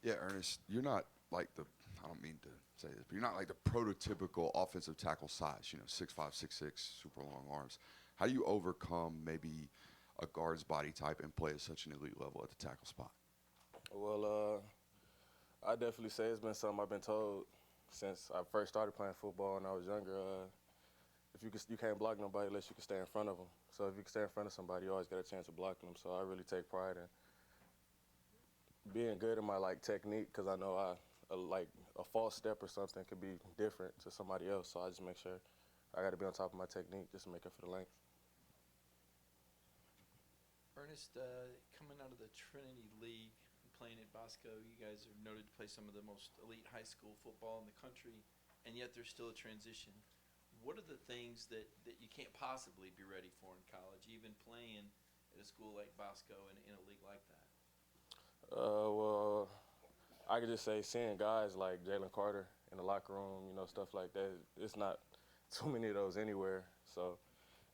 Yeah, Ernest, you're not like the, I don't mean to say this, but you're not like the prototypical offensive tackle size, 6'5", 6'6", super long arms. How do you overcome maybe a guard's body type and play at such an elite level at the tackle spot? Well, I definitely say it's been something I've been told since I first started playing football when I was younger. If you can't block nobody unless you can stay in front of them. So if you can stay in front of somebody, you always get a chance of blocking them. So I really take pride in being good in my technique because I know like a false step or something could be different to somebody else. So I just make sure I got to be on top of my technique just to make up for the length. Ernest, coming out of the Trinity League and playing at Bosco, you guys are noted to play some of the most elite high school football in the country, and yet there's still a transition. What are the things that you can't possibly be ready for in college, even playing at a school like Bosco and in a league like that? Well, I could just say seeing guys like Jalen Carter in the locker room, stuff like that. It's not too many of those anywhere. So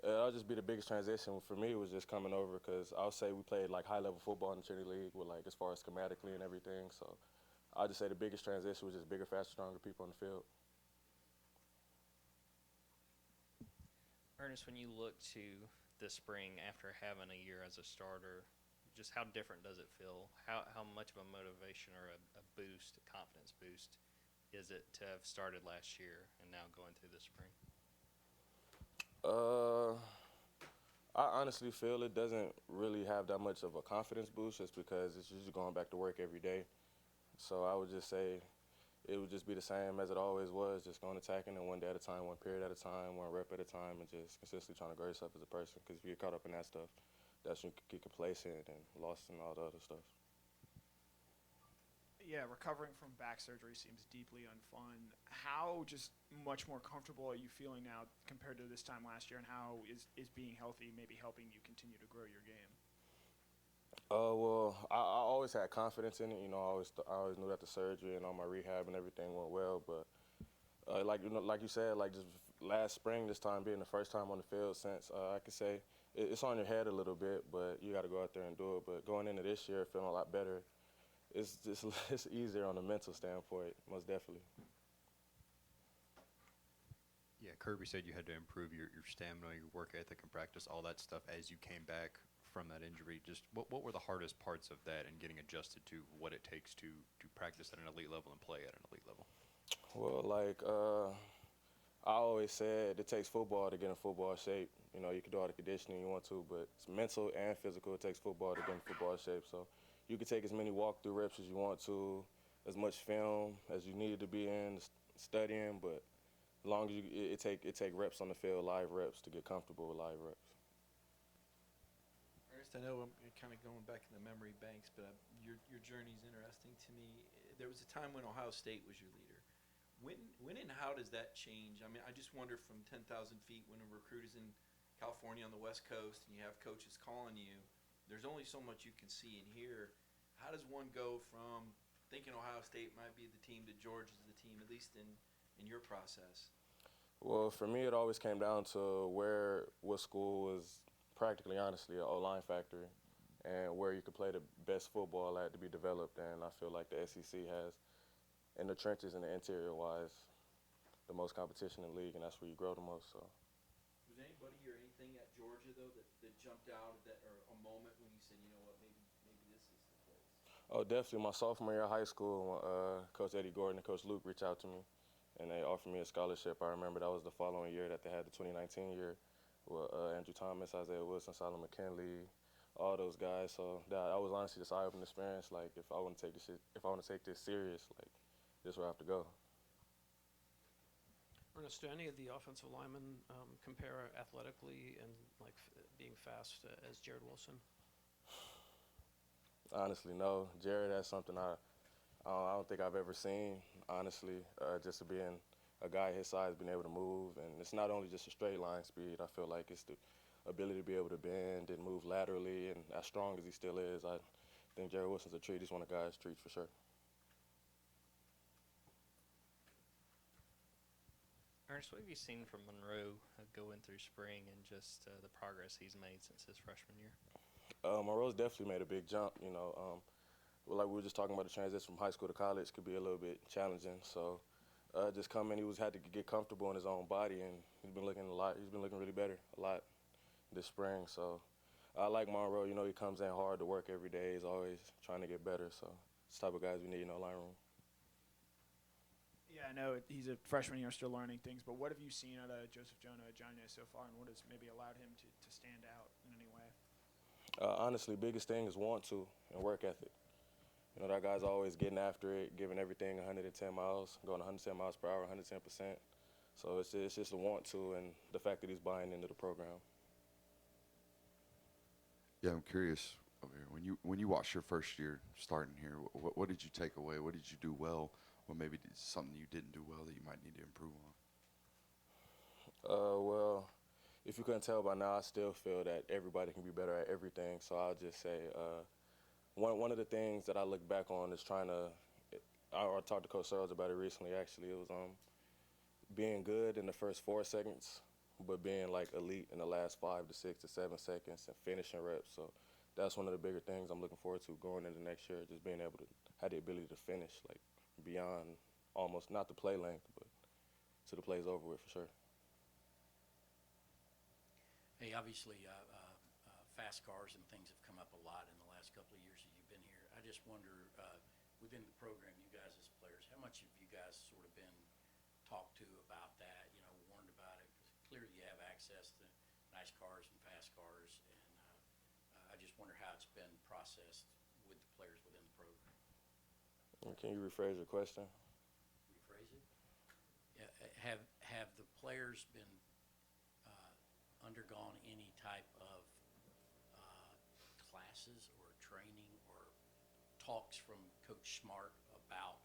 that'll just be the biggest transition for me was just coming over because I'll say we played like high-level football in the Trinity League with as far as schematically and everything. So I'll just say the biggest transition was just bigger, faster, stronger people on the field. Ernest, when you look to this spring after having a year as a starter, just how different does it feel? How much of a motivation or a boost, a confidence boost, is it to have started last year and now going through the spring? Uh, I honestly feel it doesn't really have that much of a confidence boost just because it's just going back to work every day. So I would just say it would just be the same as it always was, just going attacking and one day at a time, one period at a time, one rep at a time, and just consistently trying to grow yourself as a person. Because if you get caught up in that stuff, that's when you get complacent and lost and all the other stuff. Yeah, recovering from back surgery seems deeply unfun. How just much more comfortable are you feeling now compared to this time last year, and how is being healthy maybe helping you continue to grow your game? Well, I always had confidence in it. I always knew that the surgery and all my rehab and everything went well. But like you said, like just last spring, this time being the first time on the field since I could say it's on your head a little bit, but you got to go out there and do it. But going into this year, feeling a lot better, it's just it's easier on the mental standpoint, most definitely. Yeah, Kirby said you had to improve your stamina, your work ethic and practice, all that stuff as you came back from that injury. Just what were the hardest parts of that and getting adjusted to what it takes to practice at an elite level and play at an elite level? Well, I always said it takes football to get in football shape. You can do all the conditioning you want to, but it's mental and physical. It takes football to get in football shape. So you can take as many walkthrough reps as you want to, as much film as you need to be in, studying, but as long as it take reps on the field, live reps, to get comfortable with live reps. Ernest, I know I'm kind of going back in the memory banks, but your journey is interesting to me. There was a time when Ohio State was your leader. When and how does that change? I mean, I just wonder from 10,000 feet when a recruit is in California on the West Coast and you have coaches calling you, there's only so much you can see and hear. How does one go from thinking Ohio State might be the team to Georgia's the team, at least in your process? Well, for me, it always came down to what school was practically, honestly, an O-line factory, and where you could play the best football at to be developed. And I feel like the SEC has, in the trenches and the interior-wise, the most competition in the league, and that's where you grow the most. So. Was anybody or anything at Georgia though that jumped out at that or a moment when you said, you know what, maybe this is the place? Oh, definitely. My sophomore year of high school, Coach Eddie Gordon and Coach Luke reached out to me, and they offered me a scholarship. I remember that was the following year that they had the 2019 year with Andrew Thomas, Isaiah Wilson, Solomon McKinley, all those guys. So that was honestly just eye-opening experience. Like if I want to take this serious, like this is where I have to go. Ernest, do any of the offensive linemen compare athletically and being fast as Jared Wilson? Honestly, no. Jared, that's something I don't think I've ever seen, honestly, just to being a guy his size, being able to move. And it's not only just a straight line speed. I feel like it's the ability to be able to bend and move laterally. And as strong as he still is, I think Jared Wilson's a treat. He's one of the guys' treats for sure. Ernest, what have you seen from Monroe going through spring and just the progress he's made since his freshman year? Monroe's definitely made a big jump. well, like we were just talking about, the transition from high school to college could be a little bit challenging. So just coming, had to get comfortable in his own body, and he's been looking really better a lot this spring. So I like Monroe. You know, he comes in hard to work every day. He's always trying to get better. So it's the type of guys we need in our line room. Yeah, I know he's a freshman here, still learning things, but what have you seen out of Joseph Jonah-Ajonye so far, and what has maybe allowed him to stand out in any way? Honestly, biggest thing is want to and work ethic. You know, that guy's always getting after it, giving everything 110 miles, going 110 miles per hour, 110%. So it's just a want to, and the fact that he's buying into the program. Yeah, I'm curious over here. When you watched your first year starting here, what did you take away? What did you do well? Or maybe something you didn't do well that you might need to improve on? Well, if you couldn't tell by now, I still feel that everybody can be better at everything. So I'll just say one of the things that I look back on is I talked to Coach Searles about it recently, actually. It was being good in the first 4 seconds, but being like elite in the last 5 to 6 to 7 seconds and finishing reps. So that's one of the bigger things I'm looking forward to going into next year, just being able to have the ability to finish, like beyond almost not the play length, but to the play's over with for sure. Hey, obviously, fast cars and things have come up a lot in the last couple of years that you've been here. I just wonder, within the program, you guys as players, how much have you guys sort of been talked to about that, you know, warned about it? Because clearly you have access to nice cars and fast cars, and I just wonder how it's been processed with the players within the program. Can you rephrase your question? Rephrase it? Yeah, have the players been undergone any type of classes or training or talks from Coach Smart about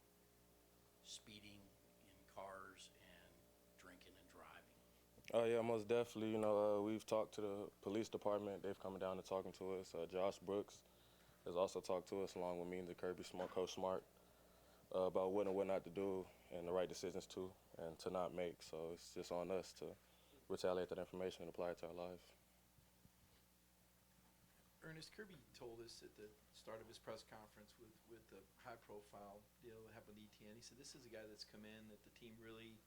speeding in cars and drinking and driving? Oh yeah, most definitely. You know, we've talked to the police department. They've come down and talking to us. Josh Brooks has also talked to us, along with me and the Kirby Smart, Coach Smart, about what and what not to do and the right decisions to and to not make. So it's just on us to retaliate that information and apply it to our lives. Ernest, Kirby told us at the start of his press conference with the high-profile deal that happened with Etienne. He said this is a guy that's come in that the team really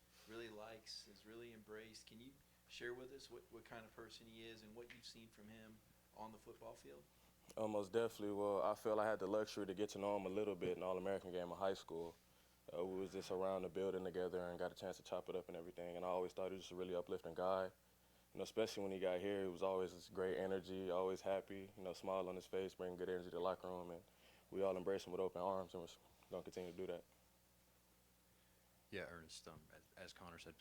likes, is really embraced. Can you share with us what kind of person he is and what you've seen from him on the football field? Most definitely. Well, I feel I had the luxury to get to know him a little bit in All-American game in high school. We was just around the building together and got a chance to chop it up and everything. And I always thought he was just a really uplifting guy. You know, especially when he got here, he was always this great energy, always happy, you know, smile on his face, bringing good energy to the locker room. And we all embraced him with open arms, and we're going to continue to do that. Yeah, Ernest, as Connor said,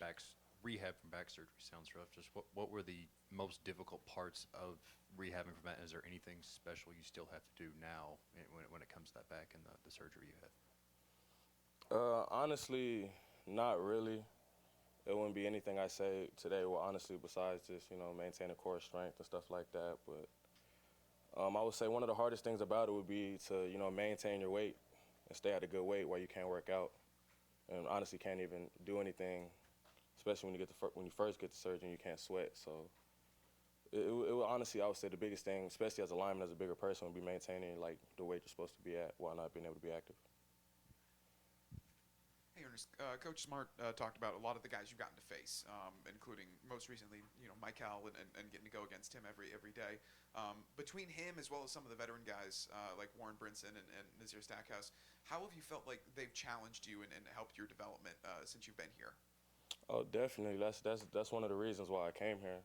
rehab from back surgery sounds rough. Just what were the most difficult parts of rehabbing from that? Is there anything special you still have to do now when it comes to that back and the surgery you had? Honestly, not really. It wouldn't be anything I say today, well, honestly, besides just, you know, maintaining core strength and stuff like that. But I would say one of the hardest things about it would be to, you know, maintain your weight and stay at a good weight while you can't work out. And honestly can't even do anything, especially when you first get to surgery and you can't sweat. So it honestly, I would say the biggest thing, especially as a lineman, as a bigger person, would be maintaining, like, the weight you're supposed to be at while not being able to be active. Hey, Ernest, Coach Smart talked about a lot of the guys you've gotten to face, including most recently, you know, Mike Howell and getting to go against him every day. Between him as well as some of the veteran guys like Warren Brinson and Nazir Stackhouse, how have you felt like they've challenged you and helped your development since you've been here? Oh, definitely. That's one of the reasons why I came here.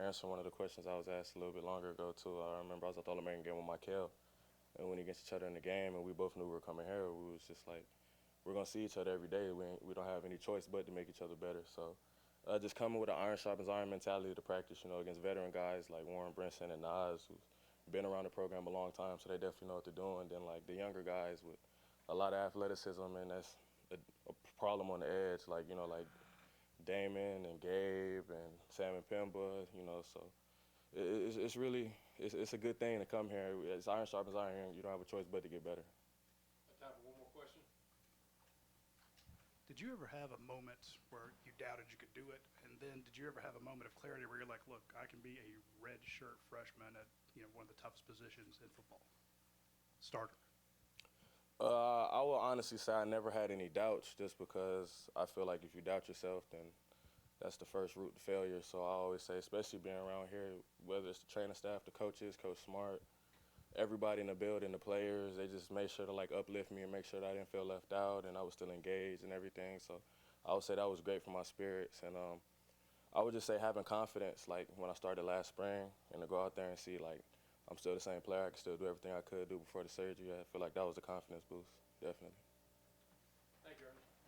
Answering one of the questions I was asked a little bit longer ago, too. I remember I was at the All-American game with Michael, and we went against each other in the game, and we both knew we were coming here. We was just like, we're going to see each other every day. We don't have any choice but to make each other better. So just coming with an iron sharpens iron mentality to practice, you know, against veteran guys like Warren Brinson and Nas, who's been around the program a long time, so they definitely know what they're doing. Then, like, the younger guys with a lot of athleticism, and that's a problem on the edge, like, you know, like Damon and Gabe and Sam and Pimba, you know. So it's really a good thing to come here. It's iron sharpens iron. You don't have a choice but to get better. Time for one more question. Did you ever have a moment where you doubted you could do it? And then did you ever have a moment of clarity where you're like, look, I can be a red shirt freshman at, you know, one of the toughest positions in football? Starter. I will honestly say I never had any doubts, just because I feel like if you doubt yourself, then that's the first route to failure. So I always say, especially being around here, whether it's the training staff, the coaches, Coach Smart, everybody in the building, the players, they just made sure to like uplift me and make sure that I didn't feel left out and I was still engaged and everything. So I would say that was great for my spirits. And I would just say having confidence, like when I started last spring, and to go out there and see like I'm still the same player, I can still do everything I could do before the surgery. I feel like that was a confidence boost, definitely.